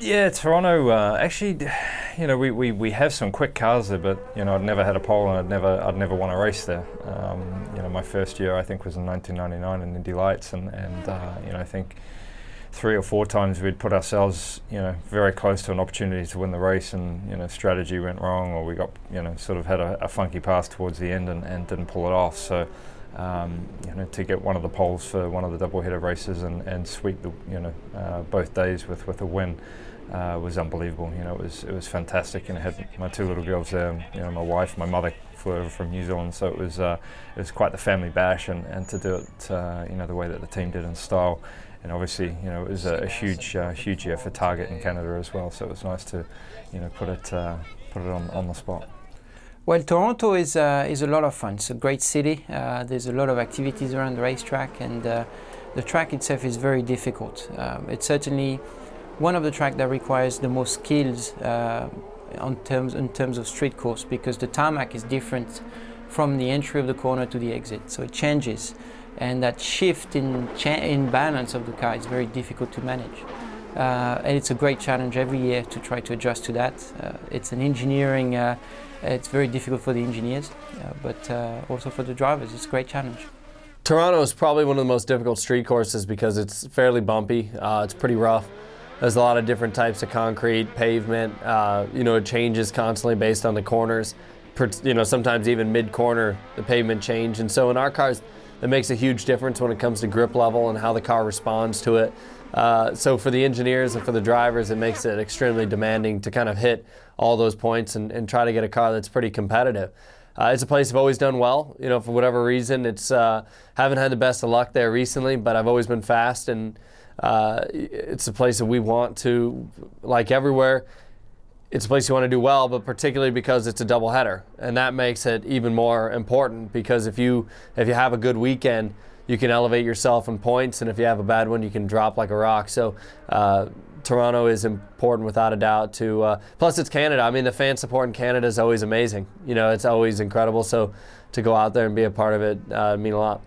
Yeah, Toronto. Actually, we have some quick cars there, but I'd never had a pole and I'd never won a race there. My first year I think was in 1999 in Indy Lights, and I think 3 or 4 times we'd put ourselves very close to an opportunity to win the race, and strategy went wrong, or we got sort of had a funky pass towards the end and didn't pull it off. So to get one of the poles for one of the double-header races and sweep the both days with a win was unbelievable. It was fantastic, and I had my 2 little girls there. My wife, my mother flew over from New Zealand, so it was quite the family bash, and to do it the way that the team did in style. And obviously, it was a huge year for Target in Canada as well. So it was nice to, put it on the spot. Well, Toronto is a lot of fun. It's a great city. There's a lot of activities around the racetrack, and the track itself is very difficult. It's certainly one of the tracks that requires the most skills in terms of street course, because the tarmac is different from the entry of the corner to the exit, so it changes. And that shift in balance of the car is very difficult to manage. And it's a great challenge every year to try to adjust to that. It's an engineering, it's very difficult for the engineers, but also for the drivers, it's a great challenge. Toronto is probably one of the most difficult street courses because it's fairly bumpy, it's pretty rough. There's a lot of different types of concrete, pavement, it changes constantly based on the corners. Sometimes even mid-corner, the pavement change. And so in our cars, it makes a huge difference when it comes to grip level and how the car responds to it. So for the engineers and for the drivers, it makes it extremely demanding to kind of hit all those points and try to get a car that's pretty competitive. It's a place I've always done well. For whatever reason, it's haven't had the best of luck there recently, but I've always been fast, and it's a place that we want to, like everywhere, it's a place you want to do well, but particularly because it's a doubleheader, and that makes it even more important, because if you have a good weekend, you can elevate yourself in points, and if you have a bad one, you can drop like a rock. So Toronto is important without a doubt. Plus it's Canada. I mean, the fan support in Canada is always amazing. It's always incredible. So to go out there and be a part of it mean a lot.